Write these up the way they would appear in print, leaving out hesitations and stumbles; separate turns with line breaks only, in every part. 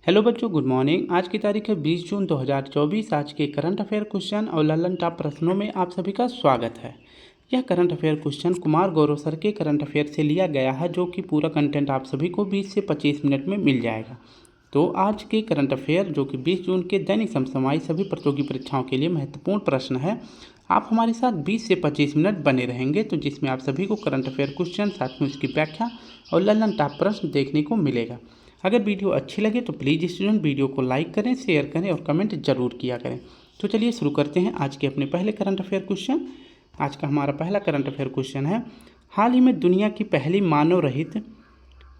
Hello बच्चों, good morning. आज की तारीख है 20 जून 2024। आज के करंट अफेयर क्वेश्चन और ललन टॉप प्रश्नों में आप सभी का स्वागत है। यह current affair question Kumar Gaurav sir के करंट अफेयर से लिया गया है, जो कि पूरा कंटेंट आप सभी को 20 से 25 मिनट में मिल जाएगा। तो आज के करंट अफेयर जो कि 20 जून के दैनिक समसामयिक सभी प्रतियोगी परीक्षाओं के लिए महत्वपूर्ण प्रश्न है। आप हमारे साथ 20 से 25 मिनट बने रहेंगे, तो जिसमें आप सभी को करंट अफेयर क्वेश्चन, साथ में उसकी व्याख्या और ललन टॉप प्रश्न देखने को मिलेगा। अगर वीडियो अच्छी लगे तो प्लीज़ स्टूडेंट वीडियो को लाइक करें, शेयर करें और कमेंट जरूर किया करें। तो चलिए शुरू करते हैं आज के अपने पहले करंट अफेयर क्वेश्चन। आज का हमारा पहला करंट अफेयर क्वेश्चन है, हाल ही में दुनिया की पहली मानव रहित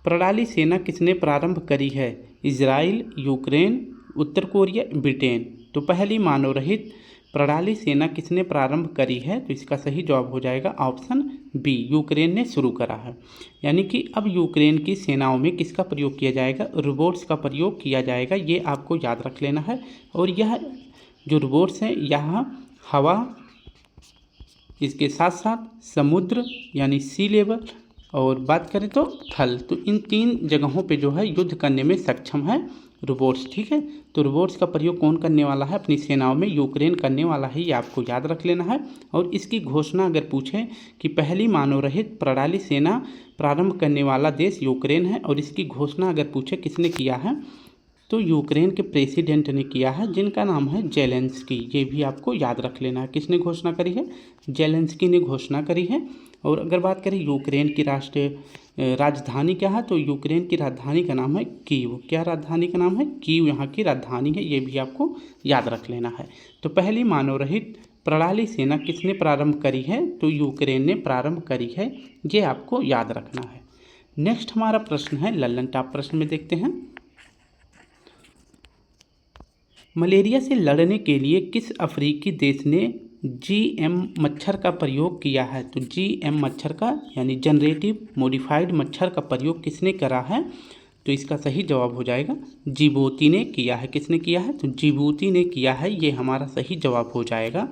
प्रणाली सेना किसने प्रारंभ करी है? इजराइल, यूक्रेन, उत्तर कोरिया, ब्रिटेन। तो पहली मानव रहित प्रणाली सेना किसने प्रारंभ करी है? तो इसका सही जवाब हो जाएगा ऑप्शन बी, यूक्रेन ने शुरू करा है। यानी कि अब यूक्रेन की सेनाओं में किसका प्रयोग किया जाएगा? रोबोट्स का प्रयोग किया जाएगा। ये आपको याद रख लेना है। और यह जो रोबोट्स हैं, यह हवा, इसके साथ साथ समुद्र यानी सी लेवल, और बात करें तो थल, तो इन तीन जगहों पे जो है युद्ध करने में सक्षम है रोबोट्स। ठीक है, तो रोबोट्स का प्रयोग कौन करने वाला है अपनी सेनाओं में? यूक्रेन करने वाला है। ये आपको याद रख लेना है। और इसकी घोषणा अगर पूछें कि पहली मानव रहित प्रणाली सेना प्रारंभ करने वाला देश यूक्रेन है, और इसकी घोषणा अगर पूछे किसने किया है, तो यूक्रेन के प्रेसिडेंट ने किया है, जिनका नाम है जेलेंस्की। ये भी आपको याद रख लेना है। किसने घोषणा करी है? जेलेंस्की ने घोषणा करी है। और अगर बात करें यूक्रेन की राष्ट्रीय राजधानी क्या है, तो यूक्रेन की राजधानी का नाम है कीव। क्या राजधानी का नाम है? कीव यहाँ की राजधानी है। ये भी आपको याद रख लेना है। तो पहली मानव रहित प्रणाली सेना किसने प्रारंभ करी है? तो यूक्रेन ने प्रारंभ करी है। ये आपको याद रखना है। नेक्स्ट हमारा प्रश्न है ललन टॉप प्रश्न में देखते हैं, मलेरिया से लड़ने के लिए किस अफ्रीकी देश ने जीएम मच्छर का प्रयोग किया है? तो जीएम मच्छर का यानी जनरेटिव मॉडिफाइड मच्छर का प्रयोग किसने करा है? तो इसका सही जवाब हो जाएगा जिबूती ने किया है। किसने किया है? तो जिबूती ने किया है। ये हमारा सही जवाब हो जाएगा।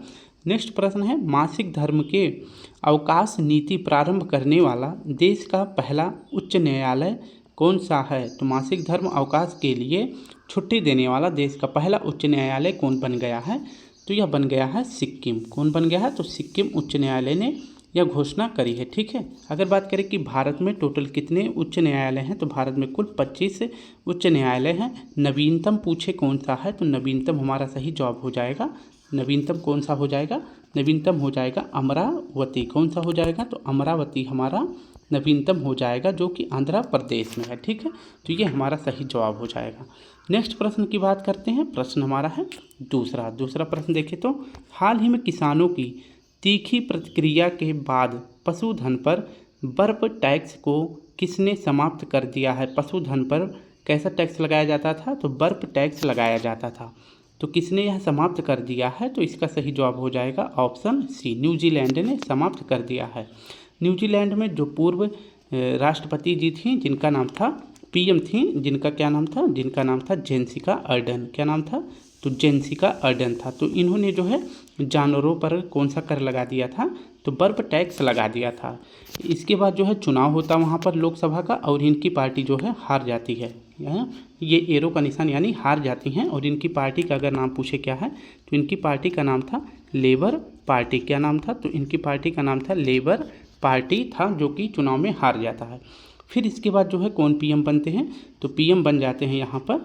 नेक्स्ट प्रश्न है, मासिक धर्म के अवकाश नीति प्रारंभ करने वाला देश का पहला उच्च न्यायालय कौन सा है? तो मासिक धर्म अवकाश के लिए छुट्टी देने वाला देश का पहला उच्च न्यायालय कौन बन गया है? तो यह बन गया है सिक्किम। कौन बन गया है? तो सिक्किम उच्च न्यायालय ने यह घोषणा करी है। ठीक है, अगर बात करें कि भारत में टोटल कितने उच्च न्यायालय हैं, तो भारत में कुल 25 उच्च न्यायालय हैं। नवीनतम पूछे कौन सा है, तो नवीनतम हमारा सही जवाब हो जाएगा। नवीनतम कौन सा हो जाएगा? नवीनतम हो जाएगा अमरावती। कौन सा हो जाएगा? तो अमरावती हमारा नवीनतम हो जाएगा, जो कि आंध्र प्रदेश में है। ठीक है, तो ये हमारा सही जवाब हो जाएगा। नेक्स्ट प्रश्न की बात करते हैं। प्रश्न हमारा है दूसरा प्रश्न देखें तो, हाल ही में किसानों की तीखी प्रतिक्रिया के बाद पशुधन पर बर्फ टैक्स को किसने समाप्त कर दिया है? पशुधन पर कैसा टैक्स लगाया जाता था? तो बर्फ टैक्स लगाया जाता था। तो किसने यह समाप्त कर दिया है? तो इसका सही जवाब हो जाएगा ऑप्शन सी, न्यूजीलैंड ने समाप्त कर दिया है। न्यूजीलैंड में जो पूर्व राष्ट्रपति जी थी, जिनका नाम था, पीएम थी, जिनका क्या नाम था? जिनका नाम था जेसिका अर्डर्न। क्या नाम था? तो जेसिका अर्डर्न था। तो इन्होंने जो है जानवरों पर कौन सा कर लगा दिया था? तो बर्फ टैक्स लगा दिया था। इसके बाद जो है चुनाव होता वहाँ पर लोकसभा का, और इनकी पार्टी जो है हार जाती है। ये एरो का निशान यानी हार जाती हैं। और इनकी पार्टी का अगर नाम पूछे क्या है, तो इनकी पार्टी का नाम था लेबर पार्टी। क्या नाम था? तो इनकी पार्टी का नाम था लेबर पार्टी था, जो कि चुनाव में हार जाता है। फिर इसके बाद जो है कौन पीएम बनते हैं? तो पीएम बन जाते हैं यहाँ पर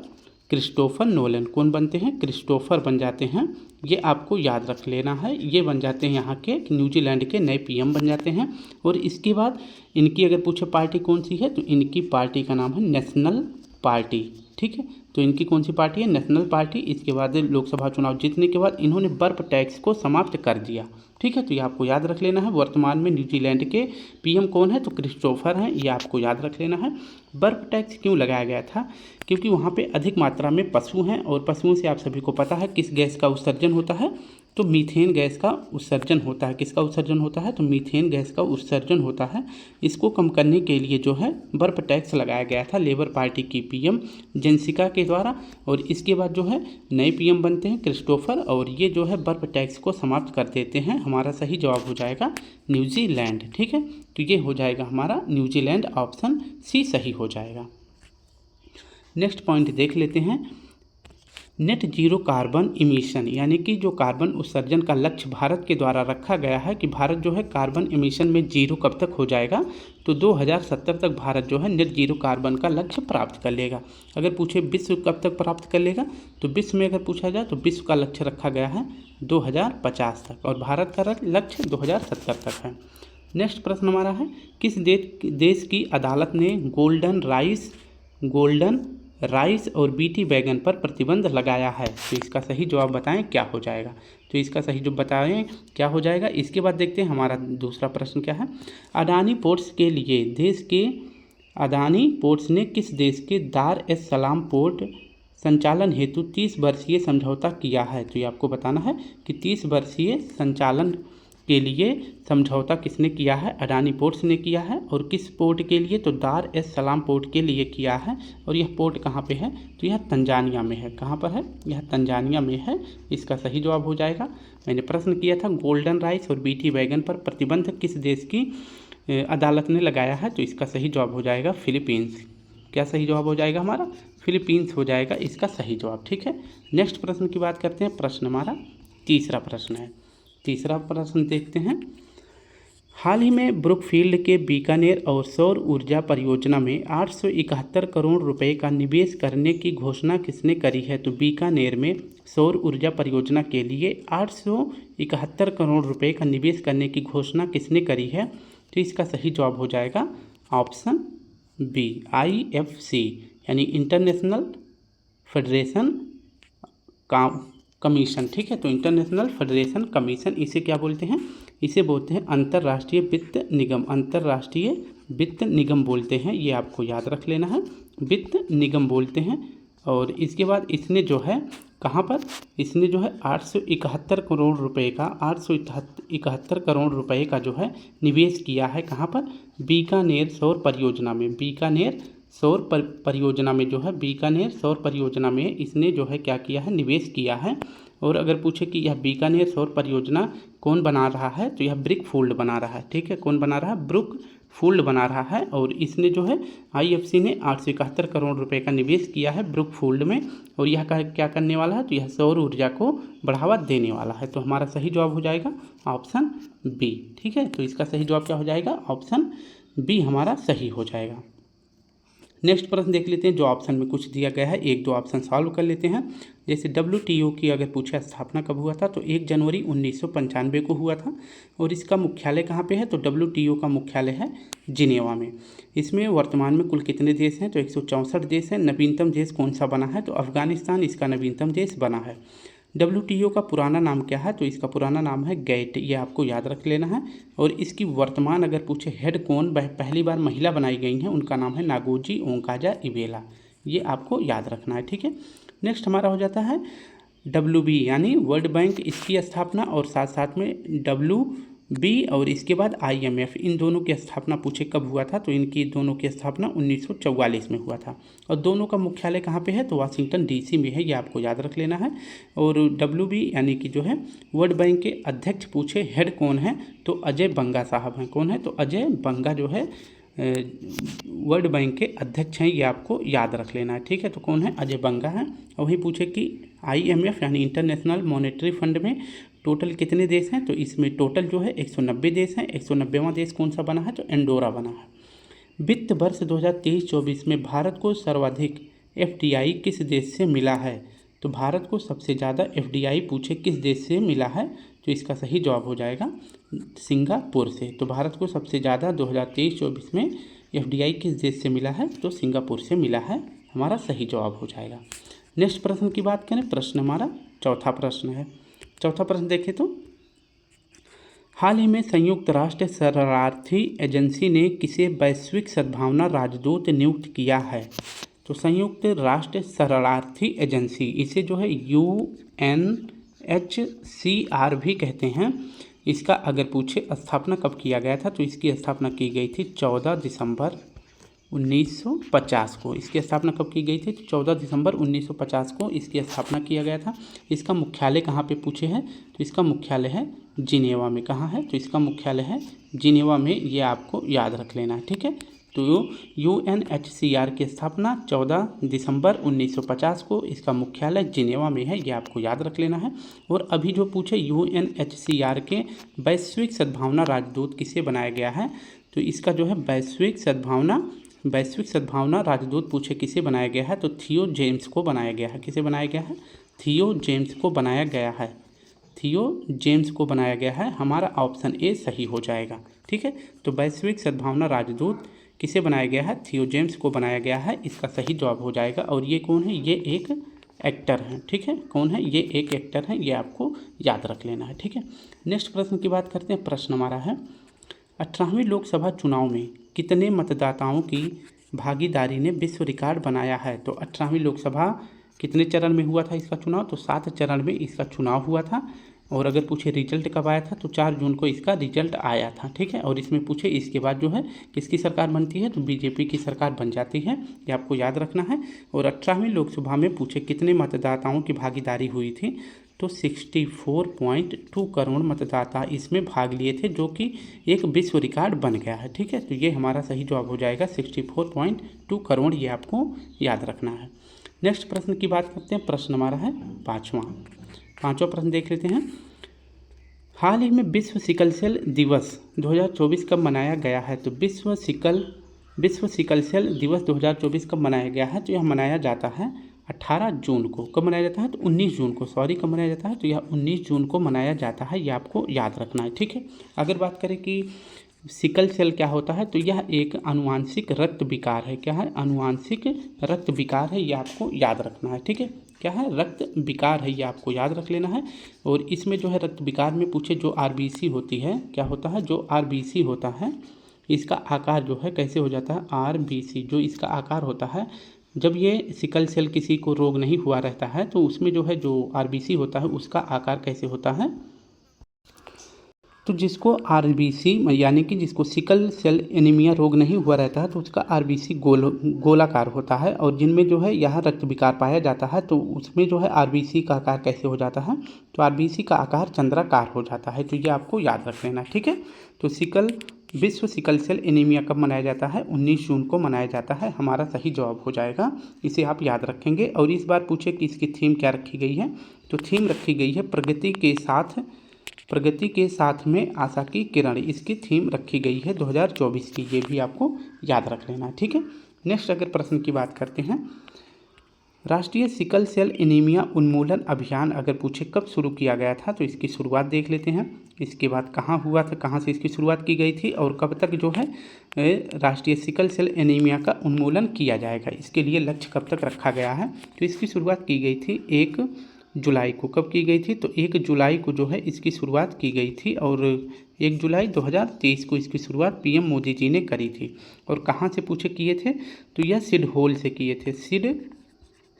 क्रिस्टोफर नोलन। कौन बनते हैं? क्रिस्टोफर बन जाते हैं। ये आपको याद रख लेना है। ये बन जाते हैं यहाँ के न्यूजीलैंड के नए पीएम बन जाते हैं। और इसके बाद इनकी अगर पूछे पार्टी कौन सी है, तो इनकी पार्टी का नाम है नेशनल पार्टी। ठीक है, तो इनकी कौन सी पार्टी है? National party. इसके बाद लोकसभा चुनाव जीतने के बाद इन्होंने बर्फ टैक्स को समाप्त कर दिया। ठीक है, तो ये आपको याद रख लेना है। वर्तमान में न्यूजीलैंड के पीएम कौन है? तो क्रिस्टोफर हैं। ये आपको याद रख लेना है। बर्फ टैक्स क्यों लगाया गया था? क्योंकि वहाँ पे अधिक मात्रा में पशु हैं, और पशुओं से आप सभी को पता है किस गैस का उत्सर्जन होता है? तो मीथेन गैस का उत्सर्जन होता है। किसका उत्सर्जन होता है? तो मीथेन गैस का उत्सर्जन होता है। इसको कम करने के लिए जो है बर्फ टैक्स लगाया गया था लेबर पार्टी की पीएम जेसिका के द्वारा। और इसके बाद जो है नए पीएम बनते हैं क्रिस्टोफर, और ये जो है बर्फ टैक्स को समाप्त कर देते हैं। हमारा सही जवाब हो जाएगा न्यूजीलैंड। ठीक है, तो ये हो जाएगा हमारा न्यूजीलैंड, ऑप्शन सी सही हो जाएगा। नेक्स्ट पॉइंट देख लेते हैं, नेट जीरो कार्बन इमिशन, यानी कि जो कार्बन उत्सर्जन का लक्ष्य भारत के द्वारा रखा गया है कि भारत जो है कार्बन इमिशन में जीरो कब तक हो जाएगा, तो 2070 तक भारत जो है नेट जीरो कार्बन का लक्ष्य प्राप्त कर लेगा। अगर पूछे विश्व कब तक प्राप्त कर लेगा, तो विश्व में अगर पूछा जाए तो विश्व का लक्ष्य रखा गया है 2050 तक और भारत का लक्ष्य 2070 तक है। नेक्स्ट प्रश्न हमारा है, किस देश की अदालत ने गोल्डन राइस और बीटी बैगन पर प्रतिबंध लगाया है? तो इसका सही जवाब बताएं क्या हो जाएगा। तो इसका सही जवाब बताएं क्या हो जाएगा। इसके बाद देखते हैं हमारा दूसरा प्रश्न क्या है। अडानी पोर्ट्स ने किस देश के दार एस सलाम पोर्ट संचालन हेतु 30 वर्षीय समझौता किया है? तो ये आपको बताना है कि 30 वर्षीय संचालन के लिए समझौता किसने किया है? अडानी पोर्ट्स ने किया है। और किस पोर्ट के लिए? तो दार एस सलाम पोर्ट के लिए किया है। और यह पोर्ट कहाँ पे है? तो यह तंजानिया में है। कहाँ पर है? यह तंजानिया में है। इसका सही जवाब हो जाएगा। मैंने प्रश्न किया था गोल्डन राइस और बीटी बैगन पर प्रतिबंध किस देश की अदालत ने लगाया है? तो इसका सही जवाब हो जाएगा फिलीपींस। क्या सही जवाब हो जाएगा हमारा? फिलीपींस हो जाएगा इसका सही जवाब। ठीक है, नेक्स्ट प्रश्न की बात करते हैं। प्रश्न हमारा तीसरा प्रश्न है। तीसरा प्रश्न देखते हैं, हाल ही में ब्रुकफील्ड के बीकानेर और सौर ऊर्जा परियोजना में 871 करोड़ रुपए का निवेश करने की घोषणा किसने करी है? तो बीकानेर में सौर ऊर्जा परियोजना के लिए 871 करोड़ रुपए का निवेश करने की घोषणा किसने करी है? तो इसका सही जवाब हो जाएगा ऑप्शन बी, IFC यानी इंटरनेशनल फेडरेशन कमीशन। ठीक है, तो इंटरनेशनल फेडरेशन कमीशन इसे क्या बोलते हैं? इसे बोलते हैं अंतर्राष्ट्रीय वित्त निगम। अंतर्राष्ट्रीय वित्त निगम बोलते हैं, ये आपको याद रख लेना है, वित्त निगम बोलते हैं। और इसके बाद इसने जो है कहाँ पर, इसने जो है 871 करोड़ रुपए का 871 करोड़ रुपए का जो है निवेश किया है। कहाँ पर? बीकानेर सौर परियोजना में। बीकानेर सौर परियोजना में जो है, बीकानेर सौर परियोजना में इसने जो है क्या किया है? निवेश किया है। और अगर पूछे कि यह बीकानेर सौर परियोजना कौन बना रहा है, तो यह ब्रुकफील्ड बना रहा है। ठीक है, कौन बना रहा है? ब्रुकफील्ड बना रहा है। और इसने जो है IFC ने 871 करोड़ रुपए का निवेश किया है ब्रुकफील्ड में। और यह क्या करने वाला है? तो यह सौर ऊर्जा को बढ़ावा देने वाला है। तो हमारा सही जवाब हो जाएगा ऑप्शन बी। ठीक है, तो इसका सही जवाब क्या हो जाएगा? ऑप्शन बी हमारा सही हो जाएगा। नेक्स्ट प्रश्न देख लेते हैं, जो ऑप्शन में कुछ दिया गया है, एक दो ऑप्शन सॉल्व कर लेते हैं। जैसे WTO की अगर पूछा स्थापना कब हुआ था, तो 1 जनवरी 1995 को हुआ था। और इसका मुख्यालय कहाँ पे है? तो WTO का मुख्यालय है जिनेवा में। इसमें वर्तमान में कुल कितने देश हैं? तो 164 देश हैं। नवीनतम देश कौन सा बना है? तो अफगानिस्तान इसका नवीनतम देश बना है। WTO का पुराना नाम क्या है? तो इसका पुराना नाम है गैट, ये आपको याद रख लेना है। और इसकी वर्तमान अगर पूछे हेड कौन पहली बार महिला बनाई गई हैं, उनका नाम है नागोजी ओंकाजा इबेला, ये आपको याद रखना है। ठीक है, नेक्स्ट हमारा हो जाता है WB यानी वर्ल्ड बैंक, इसकी स्थापना। और साथ साथ में WB और इसके बाद IMF, इन दोनों की स्थापना पूछे कब हुआ था? तो इनकी दोनों की स्थापना 1944 में हुआ था। और दोनों का मुख्यालय कहाँ पे है? तो वाशिंगटन DC में है, ये आपको याद रख लेना है। और WB यानी कि जो है वर्ल्ड बैंक के अध्यक्ष पूछे हेड कौन है? तो अजय बंगा साहब हैं। कौन है? तो अजय बंगा जो है वर्ल्ड बैंक के अध्यक्ष हैं, ये आपको याद रख लेना है। ठीक है, तो कौन है? अजय बंगा है। और वही पूछे कि IMF यानी इंटरनेशनल मॉनेटरी फंड में टोटल कितने देश हैं? तो इसमें टोटल जो है 190 देश हैं। 190वां देश कौन सा बना है? तो एंडोरा बना है। वित्त वर्ष 2023-24 में भारत को सर्वाधिक FDI किस देश से मिला है? तो भारत को सबसे ज़्यादा FDI पूछे किस देश से मिला है? तो इसका सही जवाब हो जाएगा सिंगापुर से। तो भारत को सबसे ज़्यादा 2023-24 में FDI किस देश से मिला है? तो सिंगापुर से मिला है, हमारा सही जवाब हो जाएगा। नेक्स्ट प्रश्न की बात करें, प्रश्न हमारा चौथा प्रश्न है। चौथा प्रश्न देखें तो, हाल ही में संयुक्त राष्ट्र शरणार्थी एजेंसी ने किसे वैश्विक सद्भावना राजदूत नियुक्त किया है? तो संयुक्त राष्ट्र शरणार्थी एजेंसी, इसे जो है UNHCR भी कहते हैं। इसका अगर पूछे स्थापना कब किया गया था, तो इसकी स्थापना की गई थी 14 दिसंबर 1950 को। इसकी स्थापना कब की गई थी? तो 14 दिसंबर 1950 को इसकी स्थापना किया गया था। इसका मुख्यालय कहाँ पे पूछे हैं? तो इसका मुख्यालय है जिनेवा में। कहाँ है? तो इसका मुख्यालय है जिनेवा में, ये आपको याद रख लेना है। ठीक है, तो UNHCR की स्थापना 14 दिसंबर 1950 को, इसका मुख्यालय जिनेवा में है, ये आपको याद रख लेना है। और अभी जो पूछे UNHCR के वैश्विक सद्भावना राजदूत किसे बनाया गया है, तो इसका जो है वैश्विक सद्भावना राजदूत पूछे किसे बनाया गया है, तो थियो जेम्स को बनाया गया है। किसे बनाया गया है? थियो जेम्स को बनाया गया है। थियो जेम्स को बनाया गया है। हमारा ऑप्शन ए सही हो जाएगा। ठीक है, तो वैश्विक सद्भावना राजदूत किसे बनाया गया है? थियो जेम्स को बनाया गया है, इसका सही जवाब हो जाएगा। और ये कौन है? ये एक एक्टर हैं। ठीक है, कौन है? ये एक एक्टर हैं, ये आपको याद रख लेना है। ठीक है, नेक्स्ट प्रश्न की बात करते हैं। प्रश्न हमारा है 18वें लोकसभा चुनाव में कितने मतदाताओं की भागीदारी ने विश्व रिकॉर्ड बनाया है? तो 18वीं लोकसभा कितने चरण में हुआ था इसका चुनाव? तो 7 चरण में इसका चुनाव हुआ था। और अगर पूछे रिजल्ट कब आया था, तो 4 जून को इसका रिजल्ट आया था। ठीक है, और इसमें पूछे इसके बाद जो है किसकी सरकार बनती है, तो बीजेपी की सरकार बन जाती है, ये आपको याद रखना है। और 18वीं लोकसभा में पूछे कितने मतदाताओं की भागीदारी हुई थी, तो 64.2 करोड़ मतदाता इसमें भाग लिए थे, जो कि एक विश्व रिकॉर्ड बन गया है। ठीक है, तो ये हमारा सही जवाब हो जाएगा 64.2 करोड़, ये आपको याद रखना है। नेक्स्ट प्रश्न की बात करते हैं। प्रश्न हमारा है पाँचवा प्रश्न देख लेते हैं। हाल ही में विश्व सिकल सेल दिवस 2024 कब मनाया गया है? तो विश्व सिकल सेल दिवस 2024 कब मनाया गया है? तो यह मनाया जाता है 18 जून को। कब मनाया जाता है? तो 19 जून को, कब मनाया जाता है? तो यह 19 जून को मनाया जाता है, ये आपको याद रखना है। ठीक है, अगर बात करें कि सिकल सेल क्या होता है, तो यह एक आनुवांशिक रक्त विकार है। क्या है? आनुवांशिक रक्त विकार है, ये आपको याद रखना है। ठीक है, क्या है? रक्त विकार है, ये आपको याद रख लेना है। और इसमें जो है रक्त विकार में पूछे जो RBC होती है, क्या होता है? जो RBC होता है, इसका आकार जो है कैसे हो जाता है? RBC जो इसका आकार होता है, जब ये सिकल सेल किसी को रोग नहीं हुआ रहता है, तो उसमें जो है जो RBC होता है उसका आकार कैसे होता है? तो जिसको RBC यानी कि जिसको सिकल सेल एनीमिया रोग नहीं हुआ रहता है, तो उसका RBC गोलाकार होता है। और जिनमें जो है यहाँ रक्त विकार पाया जाता है, तो उसमें जो है RBC का आकार कैसे हो जाता है? तो RBC का आकार चंद्राकार हो जाता है। तो ये आपको याद रख लेना। ठीक है, तो विश्व सिकल सेल एनीमिया कब मनाया जाता है? 19 जून को मनाया जाता है, हमारा सही जवाब हो जाएगा। इसे आप याद रखेंगे। और इस बार पूछे कि इसकी थीम क्या रखी गई है, तो थीम रखी गई है प्रगति के साथ में आशा की किरण। इसकी थीम रखी गई है 2024 की, ये भी आपको याद रख लेना है। ठीक है, नेक्स्ट अगर प्रश्न की बात करते हैं, राष्ट्रीय सिकल सेल एनीमिया उन्मूलन अभियान अगर पूछे कब शुरू किया गया था, तो इसकी शुरुआत देख लेते हैं। इसके बाद कहाँ हुआ था, कहाँ से इसकी शुरुआत की गई थी, और कब तक जो है राष्ट्रीय सिकल सेल एनीमिया का उन्मूलन किया जाएगा, इसके लिए लक्ष्य कब तक रखा गया है। तो इसकी शुरुआत की गई थी 1 जुलाई को। कब की गई थी? तो 1 जुलाई को जो है इसकी शुरुआत की गई थी। और 1 जुलाई 2023 को इसकी शुरुआत PM मोदी जी ने करी थी। और कहाँ से पूछे किए थे? तो यह सिड होल से किए थे,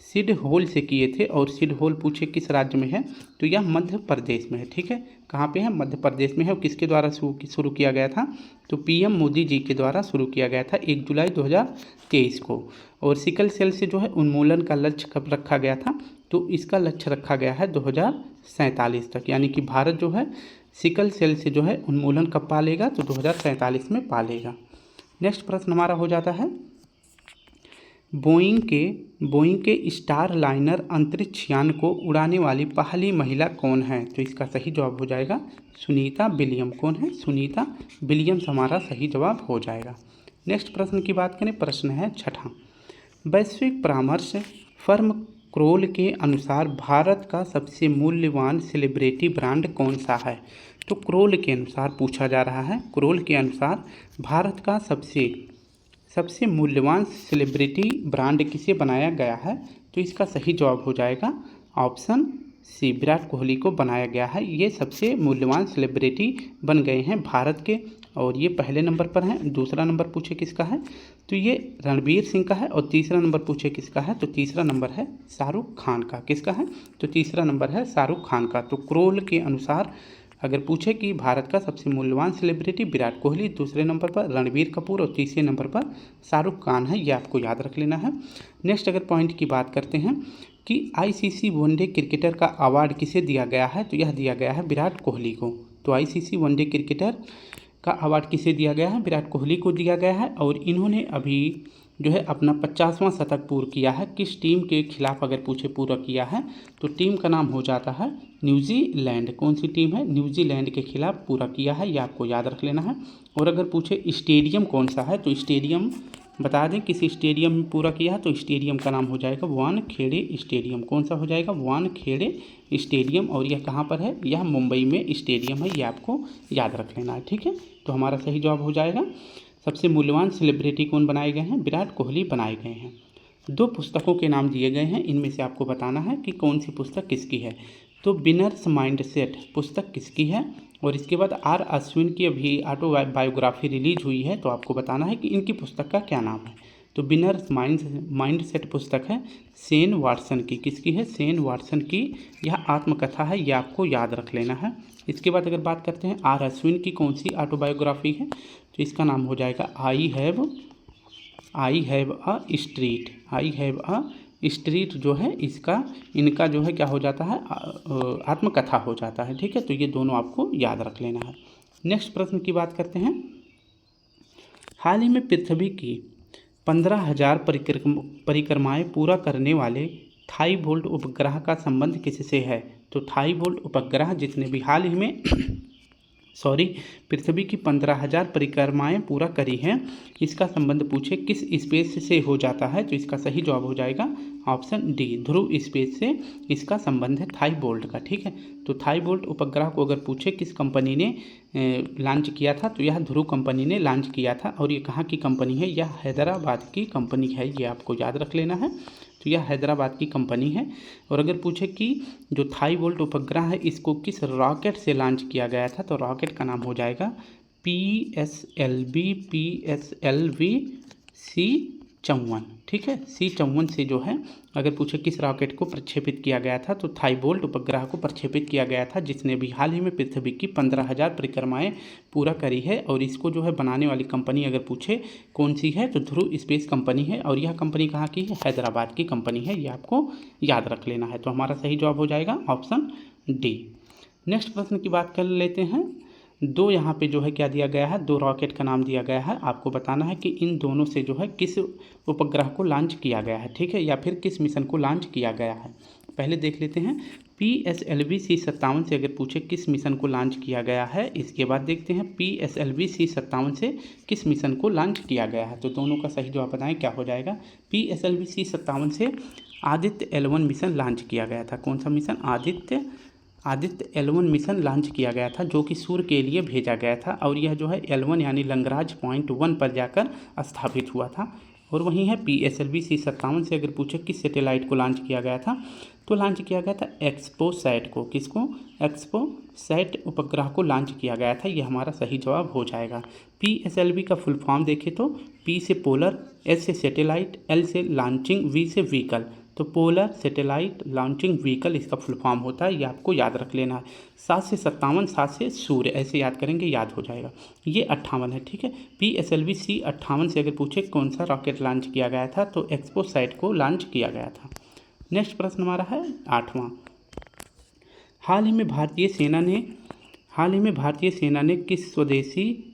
सिड होल से किए थे। और सिड होल पूछे किस राज्य में है? तो यह मध्य प्रदेश में है। ठीक है, कहाँ पे है? मध्य प्रदेश में है। और किसके द्वारा शुरू किया गया था? तो PM मोदी जी के द्वारा शुरू किया गया था 1 जुलाई 2023 को। और सिकल सेल से जो है उन्मूलन का लक्ष्य कब रखा गया था? तो इसका लक्ष्य रखा गया है 2047 तक, यानी कि भारत जो है सिकल सेल से जो है उन्मूलन कब पा लेगा? तो 2047 में पा लेगा। नेक्स्ट प्रश्न हमारा हो जाता है, बोइंग के स्टार लाइनर अंतरिक्ष यान को उड़ाने वाली पहली महिला कौन है? तो इसका सही जवाब हो जाएगा सुनीता विलियम। कौन है? सुनीता विलियम्स हमारा सही जवाब हो जाएगा। नेक्स्ट प्रश्न की बात करें, प्रश्न है 6, वैश्विक परामर्श फर्म क्रोल के अनुसार भारत का सबसे मूल्यवान सेलिब्रिटी ब्रांड कौन सा है? तो क्रोल के अनुसार पूछा जा रहा है, क्रोल के अनुसार भारत का सबसे मूल्यवान सेलिब्रिटी ब्रांड किसे बनाया गया है? तो इसका सही जवाब हो जाएगा ऑप्शन सी, विराट कोहली को बनाया गया है। ये सबसे मूल्यवान सेलिब्रिटी बन गए हैं भारत के, और ये पहले नंबर पर हैं। दूसरा नंबर पूछे किसका है? तो ये रणवीर सिंह का है। और तीसरा नंबर पूछे किसका है? तो तीसरा नंबर है शाहरुख खान का। किसका है? तो तीसरा नंबर है शाहरुख खान का। तो क्रोल के अनुसार अगर पूछे कि भारत का सबसे मूल्यवान सेलिब्रिटी विराट कोहली, दूसरे नंबर पर रणबीर कपूर और तीसरे नंबर पर शाहरुख खान है, ये आपको याद रख लेना है। नेक्स्ट अगर पॉइंट की बात करते हैं कि ICC वनडे क्रिकेटर का अवार्ड किसे दिया गया है? तो यह दिया गया है विराट कोहली को। तो ICC वनडे क्रिकेटर का अवार्ड किसे दिया गया है? विराट कोहली को दिया गया है। और इन्होंने अभी जो है अपना 50वां शतक पूरा किया है। किस टीम के खिलाफ अगर पूछे पूरा किया है तो टीम का नाम हो जाता है न्यूजीलैंड। कौन सी टीम है? न्यूजीलैंड के खिलाफ पूरा किया है, ये आपको याद रख लेना है। और अगर पूछे स्टेडियम कौन सा है तो स्टेडियम बता दें किस स्टेडियम में पूरा किया है तो स्टेडियम का नाम हो जाएगा वानखेड़े स्टेडियम। कौन सा हो जाएगा? वानखेड़े स्टेडियम। और यह कहाँ पर है? यह मुंबई में स्टेडियम है, ये आपको याद रख लेना है। ठीक है, तो हमारा सही जवाब हो जाएगा। सबसे मूल्यवान सेलिब्रिटी कौन बनाए गए हैं? विराट कोहली बनाए गए हैं। 2 पुस्तकों के नाम दिए गए हैं, इनमें से आपको बताना है कि कौन सी पुस्तक किसकी है। तो बिनर्स माइंडसेट पुस्तक किसकी है? और इसके बाद आर अश्विन की अभी ऑटोबायोग्राफी रिलीज हुई है, तो आपको बताना है कि इनकी पुस्तक का क्या नाम है। तो बिनर्स माइंडसेट पुस्तक है शेन वाटसन की। किसकी है? शेन वाटसन की। यह आत्मकथा है, यह आपको याद रख लेना है। इसके बाद अगर बात करते हैं आर अश्विन की कौन सी ऑटोबायोग्राफी है तो इसका नाम हो जाएगा I have a street. I have a street जो है इनका जो है क्या हो जाता है? आत्मकथा हो जाता है। ठीक है, तो ये दोनों आपको याद रख लेना है। नेक्स्ट प्रश्न की बात करते हैं। हाल ही में पृथ्वी की 15,000 परिक्रमाएँ पूरा करने वाले थाईवोल्ट उपग्रह का संबंध किससे है? तो थाईवोल्ट उपग्रह जितने भी हाल ही में पृथ्वी की 15,000 परिक्रमाएँ पूरा करी हैं, इसका संबंध पूछे किस स्पेस से हो जाता है तो इसका सही जवाब हो जाएगा ऑप्शन डी, ध्रुव स्पेस से इसका संबंध है थाईवोल्ट का। ठीक है, तो थाईवोल्ट उपग्रह को अगर पूछे किस कंपनी ने लॉन्च किया था तो यह ध्रुव कंपनी ने लॉन्च किया था। और ये कहाँ की कंपनी है? यह हैदराबाद की कंपनी है, ये आपको याद रख लेना है। तो यह हैदराबाद की कंपनी है। और अगर पूछे कि जो थाईवोल्ट उपग्रह है इसको किस रॉकेट से लॉन्च किया गया था तो रॉकेट का नाम हो जाएगा PSLV C54। ठीक है, C54 से जो है अगर पूछे किस रॉकेट को प्रक्षेपित किया गया था तो थाईवोल्ट उपग्रह को प्रक्षेपित किया गया था, जिसने भी हाल ही में पृथ्वी की 15,000 परिक्रमाएँ पूरा करी है। और इसको जो है बनाने वाली कंपनी अगर पूछे कौन सी है तो ध्रुव स्पेस कंपनी है। और यह कंपनी कहाँ की है? हैदराबाद की कंपनी है, ये आपको याद रख लेना है। तो हमारा सही जवाब हो जाएगा ऑप्शन डी। नेक्स्ट प्रश्न की बात कर लेते हैं। 2 यहाँ पे जो है क्या दिया गया है? 2 रॉकेट का नाम दिया गया है। आपको बताना है कि इन दोनों से जो है किस उपग्रह को लॉन्च किया गया है। ठीक है, या फिर किस मिशन को लॉन्च किया गया है। पहले देख लेते हैं PSLV C57 से अगर पूछे किस मिशन को लॉन्च किया गया है। इसके बाद देखते हैं PSLV C57 से किस मिशन को लॉन्च किया गया है। तो दोनों का सही जवाब बताएं क्या हो जाएगा? PSLV C57 से आदित्य L1 मिशन लॉन्च किया गया था। कौन सा mission? Aditya L1 mission launch किया गया था, जो कि सूर्य के लिए भेजा गया था। और यह जो है L1 यानी लंगराज पॉइंट 1 पर जाकर स्थापित हुआ था। और वहीं है PSLV C57 से अगर पूछे किस सैटेलाइट को लॉन्च किया गया था तो लॉन्च किया गया था एक्सपोसैट को। किसको? एक्सपोसैट उपग्रह को लॉन्च किया गया था, यह हमारा सही जवाब हो जाएगा। PSLV का फुल फॉर्म देखें तो P से पोलर, S से सैटेलाइट, L से लॉन्चिंग, V से व्हीकल। तो पोलर सैटेलाइट लॉन्चिंग व्हीकल इसका फुल फॉर्म होता है, ये आपको याद रख लेना है। 7 से 57, 7 से सूर्य, ऐसे याद करेंगे याद हो जाएगा। ये 58 है। ठीक है, PSLV C58 से अगर पूछे कौन सा रॉकेट लॉन्च किया गया था तो एक्सपोसैट को लॉन्च किया गया था। नेक्स्ट प्रश्न हमारा है 8वां। हाल ही में भारतीय सेना ने किस स्वदेशी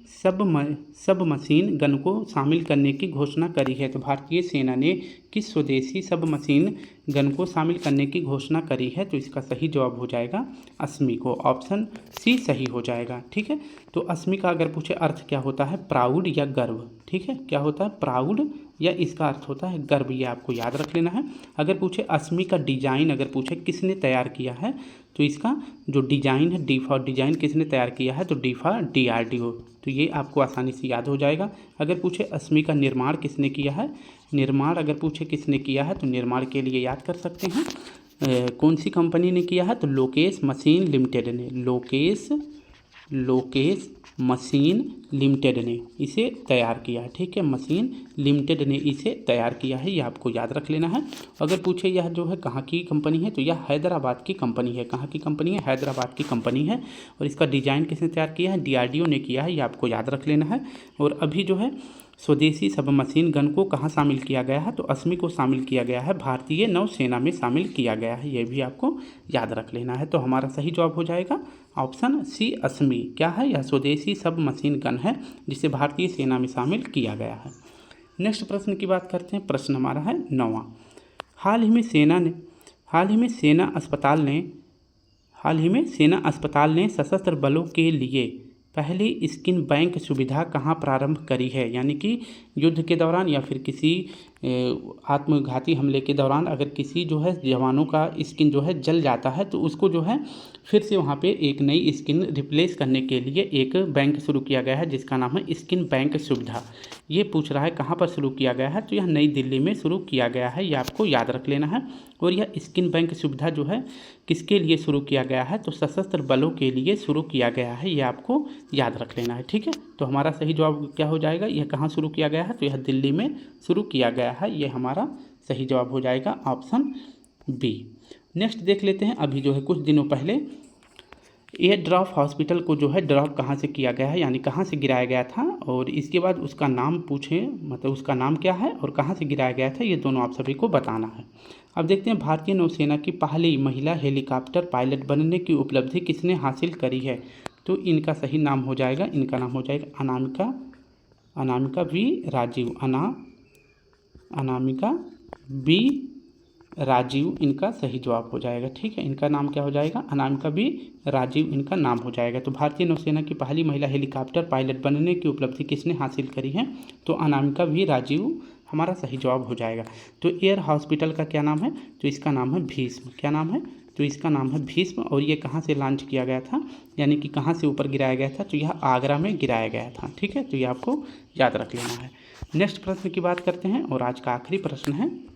सबमशीन गन को शामिल करने की घोषणा करी है? तो भारतीय सेना ने किस स्वदेशी सबमशीन गन को शामिल करने की घोषणा करी है? तो इसका सही जवाब हो जाएगा अस्मी को, ऑप्शन सी सही हो जाएगा। ठीक है, तो अस्मी का अगर पूछे अर्थ क्या होता है? प्राउड या गर्व। ठीक है, क्या होता है? प्राउड या इसका अर्थ होता है गर्व, ये आपको याद रख लेना है। अगर पूछे अस्मी का डिजाइन अगर पूछे किसने तैयार किया है तो इसका जो डिजाइन है, डी फॉर डिजाइन किसने तैयार किया है तो डी फॉर DRDO। तो ये आपको आसानी से याद हो जाएगा। अगर पूछे अस्मी का निर्माण किसने किया है, निर्माण अगर पूछे किसने किया है तो निर्माण के लिए याद कर सकते हैं कौन सी कंपनी ने किया है तो लोकेश मशीन लिमिटेड ने, लोकेश मशीन लिमिटेड ने इसे तैयार किया है। ठीक है, मशीन लिमिटेड ने इसे तैयार किया है, ये आपको याद रख लेना है। अगर पूछे यह जो है कहाँ की कंपनी है तो यह हैदराबाद की कंपनी है। कहाँ की कंपनी है? हैदराबाद की कंपनी है। और इसका डिजाइन किसने तैयार किया है? DRDO ने किया है, ये आपको याद रख लेना है। और अभी जो है स्वदेशी सबमशीन गन को कहाँ शामिल किया गया है तो अस्मी को शामिल किया गया है, भारतीय नौसेना में शामिल किया गया है, यह भी आपको याद रख लेना है। तो हमारा सही जवाब हो जाएगा ऑप्शन सी असमी। क्या है? यह स्वदेशी सब मशीन गन है जिसे भारतीय सेना में शामिल किया गया है। नेक्स्ट प्रश्न की बात करते हैं। प्रश्न हमारा है 9वां। हाल ही में सेना अस्पताल ने सशस्त्र बलों के लिए पहली स्किन बैंक सुविधा कहाँ प्रारंभ करी है? यानी कि युद्ध के दौरान या फिर किसी आत्मघाती हमले के दौरान अगर किसी जो है जवानों का स्किन जो है जल जाता है तो उसको जो है फिर से वहाँ पे एक नई स्किन रिप्लेस करने के लिए एक बैंक शुरू किया गया है जिसका नाम है स्किन बैंक सुविधा। ये पूछ रहा है कहाँ पर शुरू किया गया है, तो यह नई दिल्ली में शुरू किया गया है, ये आपको याद रख लेना है। और यह स्किन बैंक सुविधा जो है किसके लिए शुरू किया गया है? तो सशस्त्र बलों के लिए शुरू किया गया है, ये आपको याद रख लेना है। ठीक है, तो हमारा सही जवाब क्या हो जाएगा? यह कहाँ शुरू किया गया है? तो यह दिल्ली में शुरू किया गया है, ये हमारा सही जवाब हो जाएगा ऑप्शन बी। नेक्स्ट देख लेते हैं। अभी जो है कुछ दिनों पहले एयर ड्रॉप हॉस्पिटल को जो है ड्रॉप कहाँ से किया गया है, यानी कहाँ से गिराया गया था, और इसके बाद उसका नाम पूछें, मतलब उसका नाम क्या है और कहाँ से गिराया गया था, ये दोनों आप सभी को बताना है। अब देखते हैं भारतीय नौसेना की पहली महिला हेलीकॉप्टर पायलट बनने की उपलब्धि किसने हासिल करी है? तो इनका सही नाम हो जाएगा, इनका नाम हो जाएगा अनामिका वी राजीव। अनामिका वी राजीव इनका सही जवाब हो जाएगा। ठीक है, इनका नाम क्या हो जाएगा? अनामिका वी राजीव इनका नाम हो जाएगा। तो भारतीय नौसेना की पहली महिला हेलीकॉप्टर पायलट बनने की उपलब्धि किसने हासिल करी है? तो अनामिका वी राजीव हमारा सही जवाब हो जाएगा। तो एयर हॉस्पिटल का क्या नाम है? तो इसका नाम है भीष्म। क्या नाम है? तो इसका नाम है भीष्म। और ये कहाँ से लॉन्च किया गया था, यानी कि कहाँ से ऊपर गिराया गया था? तो यह आगरा में गिराया गया था। ठीक है, तो ये आपको याद रख लेना है। नेक्स्ट प्रश्न की बात करते हैं और आज का आखिरी प्रश्न है।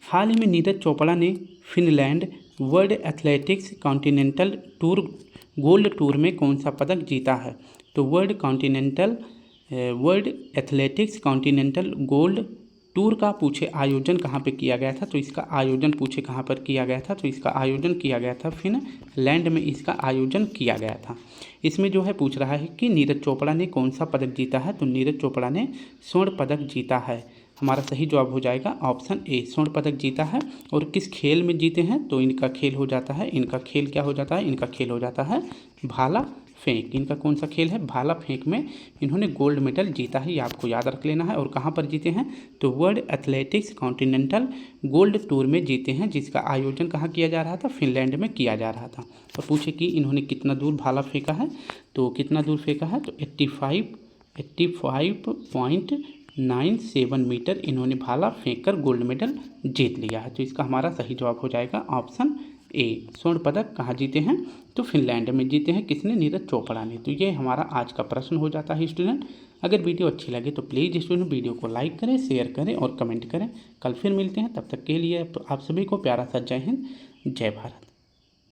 हाल ही में नीरज चोपड़ा ने Finland world athletics continental tour gold tour में कौन सा पदक जीता है? तो world athletics continental gold tour का पूछे आयोजन कहाँ पे किया गया था? तो इसका आयोजन पूछे कहाँ पर किया गया था? तो इसका आयोजन किया गया था फिनलैंड में, इसका आयोजन किया गया था। इसमें जो है पूछ रहा है कि नीरज चोपड़ा ने कौन सा पदक जीता है? तो नीरज चोपड़ा ने स्वर्ण पदक जीता है। हमारा सही जवाब हो जाएगा ऑप्शन ए, स्वर्ण पदक जीता है। और किस खेल में जीते हैं? तो इनका खेल हो जाता है, इनका खेल क्या हो जाता है? इनका खेल हो जाता है भाला फेंक। इनका कौन सा खेल है? भाला फेंक में इन्होंने गोल्ड मेडल जीता है, ये आपको याद रख लेना है। और कहाँ पर जीते हैं? तो world athletics continental gold tour में जीते हैं, जिसका आयोजन कहाँ किया जा रहा था? फिनलैंड में किया जा रहा था। और पूछे कि इन्होंने कितना दूर भाला फेंका है, तो कितना दूर फेंका है? तो 85.97 मीटर इन्होंने भाला फेंक कर गोल्ड मेडल जीत लिया है। तो इसका हमारा सही जवाब हो जाएगा ऑप्शन ए, स्वर्ण पदक कहाँ जीते हैं? तो फिनलैंड में जीते हैं। किसने? नीरज चोपड़ा ने। तो ये हमारा आज का प्रश्न हो जाता है स्टूडेंट। अगर वीडियो अच्छी लगे तो प्लीज़ स्टूडेंट वीडियो को लाइक करें, शेयर करें और कमेंट करें। कल फिर मिलते हैं, तब तक के लिए आप सभी को प्यारा सा जय हिंद, जय भारत।